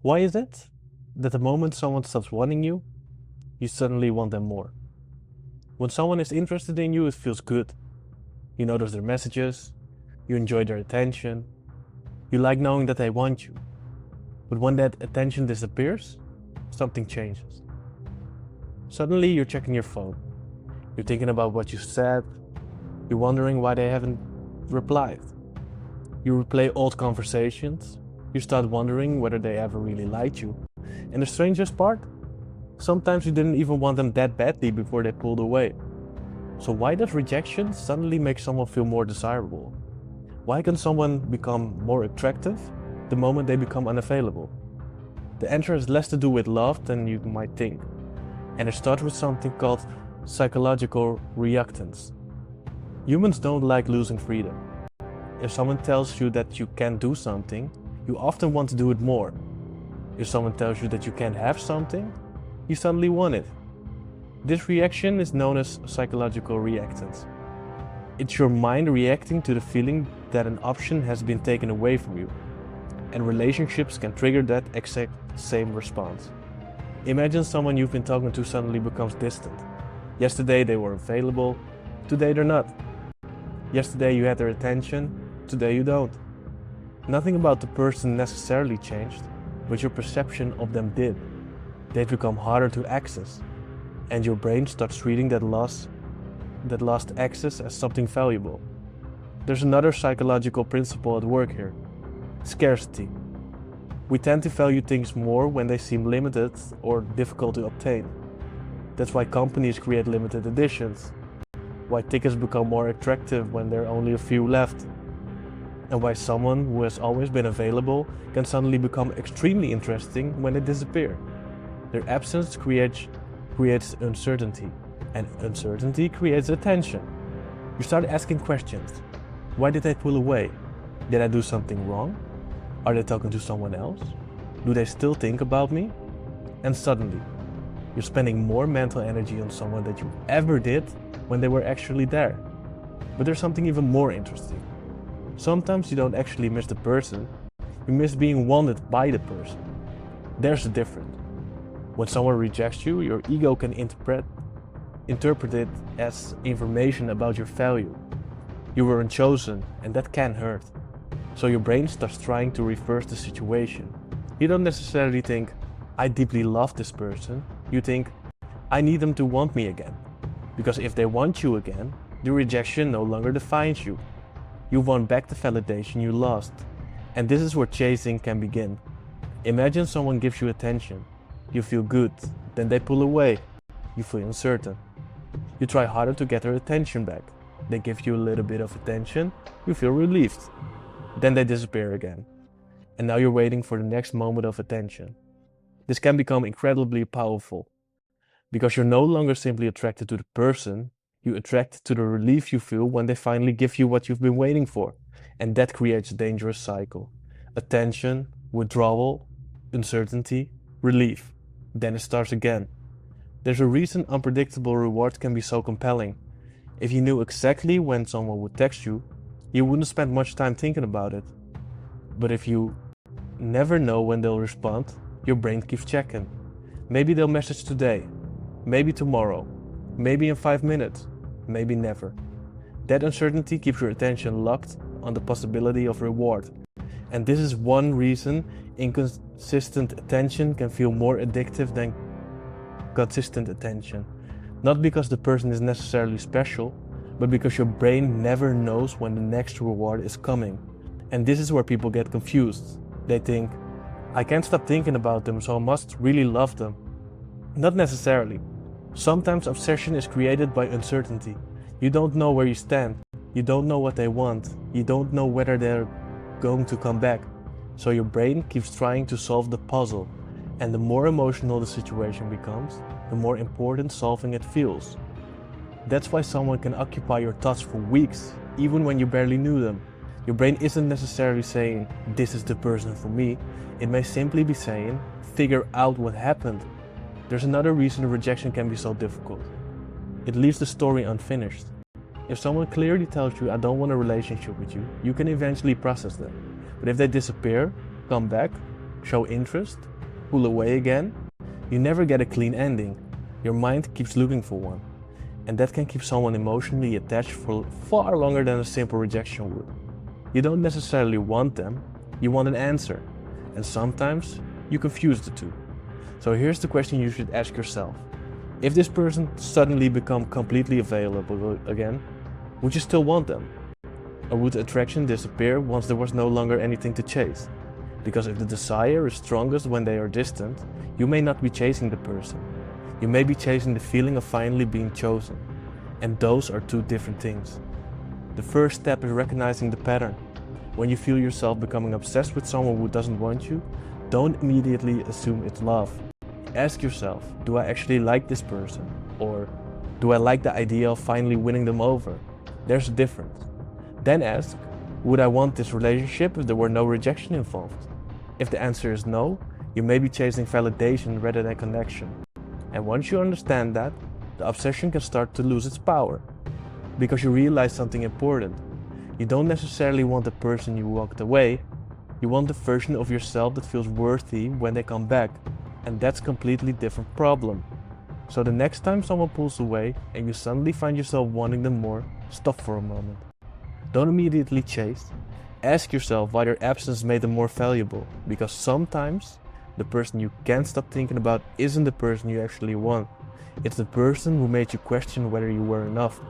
Why is it that the moment someone stops wanting you, you suddenly want them more? When someone is interested in you, it feels good. You notice their messages, you enjoy their attention, you like knowing that they want you. But when that attention disappears, something changes. Suddenly you're checking your phone. You're thinking about what you said. You're wondering why they haven't replied. You replay old conversations. You start wondering whether they ever really liked you. And the strangest part? Sometimes you didn't even want them that badly before they pulled away. So why does rejection suddenly make someone feel more desirable? Why can someone become more attractive the moment they become unavailable? The answer has less to do with love than you might think. And it starts with something called psychological reactance. Humans don't like losing freedom. If someone tells you that you can't do something, you often want to do it more. If someone tells you that you can't have something, you suddenly want it. This reaction is known as psychological reactance. It's your mind reacting to the feeling that an option has been taken away from you. And relationships can trigger that exact same response. Imagine someone you've been talking to suddenly becomes distant. Yesterday they were available, today they're not. Yesterday you had their attention, today you don't. Nothing about the person necessarily changed, but your perception of them did. They've become harder to access, and your brain starts treating that lost access as something valuable. There's another psychological principle at work here: scarcity. We tend to value things more when they seem limited or difficult to obtain. That's why companies create limited editions, why tickets become more attractive when there are only a few left, and why someone who has always been available can suddenly become extremely interesting when they disappear. Their absence creates uncertainty, and uncertainty creates attention. You start asking questions. Why did they pull away? Did I do something wrong? Are they talking to someone else? Do they still think about me? And suddenly, you're spending more mental energy on someone than you ever did when they were actually there. But there's something even more interesting. Sometimes you don't actually miss the person, you miss being wanted by the person. There's the difference. When someone rejects you, your ego can interpret it as information about your value. You were unchosen, and that can hurt. So your brain starts trying to reverse the situation. You don't necessarily think, I deeply love this person. You think, I need them to want me again. Because if they want you again, the rejection no longer defines you. You want back the validation you lost. And this is where chasing can begin. Imagine someone gives you attention. You feel good, then they pull away. You feel uncertain. You try harder to get their attention back. They give you a little bit of attention, you feel relieved. Then they disappear again. And now you're waiting for the next moment of attention. This can become incredibly powerful. Because you're no longer simply attracted to the person, you attract to the relief you feel when they finally give you what you've been waiting for. And that creates a dangerous cycle. Attention, withdrawal, uncertainty, relief. Then it starts again. There's a reason unpredictable rewards can be so compelling. If you knew exactly when someone would text you, you wouldn't spend much time thinking about it. But if you never know when they'll respond, your brain keeps checking. Maybe they'll message today, maybe tomorrow, maybe in 5 minutes, maybe never. That uncertainty keeps your attention locked on the possibility of reward. And this is one reason inconsistent attention can feel more addictive than consistent attention. Not because the person is necessarily special, but because your brain never knows when the next reward is coming. And this is where people get confused. They think, I can't stop thinking about them, so I must really love them. Not necessarily. Sometimes obsession is created by uncertainty. You don't know where you stand. You don't know what they want. You don't know whether they're going to come back. So your brain keeps trying to solve the puzzle. And the more emotional the situation becomes, the more important solving it feels. That's why someone can occupy your thoughts for weeks, even when you barely knew them. Your brain isn't necessarily saying, this is the person for me. It may simply be saying, figure out what happened. There's another reason rejection can be so difficult. It leaves the story unfinished. If someone clearly tells you, I don't want a relationship with you, you can eventually process that. But if they disappear, come back, show interest, pull away again, you never get a clean ending. Your mind keeps looking for one. And that can keep someone emotionally attached for far longer than a simple rejection would. You don't necessarily want them, you want an answer. And sometimes you confuse the two. So here's the question you should ask yourself. If this person suddenly become completely available again, would you still want them? Or would the attraction disappear once there was no longer anything to chase? Because if the desire is strongest when they are distant, you may not be chasing the person. You may be chasing the feeling of finally being chosen. And those are two different things. The first step is recognizing the pattern. When you feel yourself becoming obsessed with someone who doesn't want you, don't immediately assume it's love. Ask yourself, do I actually like this person? Or do I like the idea of finally winning them over? There's a difference. Then ask, would I want this relationship if there were no rejection involved? If the answer is no, you may be chasing validation rather than connection. And once you understand that, the obsession can start to lose its power. Because you realize something important. You don't necessarily want the person you walked away, you want the version of yourself that feels worthy when they come back. And that's a completely different problem. So the next time someone pulls away and you suddenly find yourself wanting them more, stop for a moment. Don't immediately chase. Ask yourself why their absence made them more valuable. Because sometimes the person you can't stop thinking about isn't the person you actually want. It's the person who made you question whether you were enough.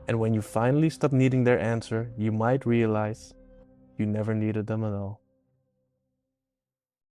And when you finally stop needing their answer, you might realize you never needed them at all.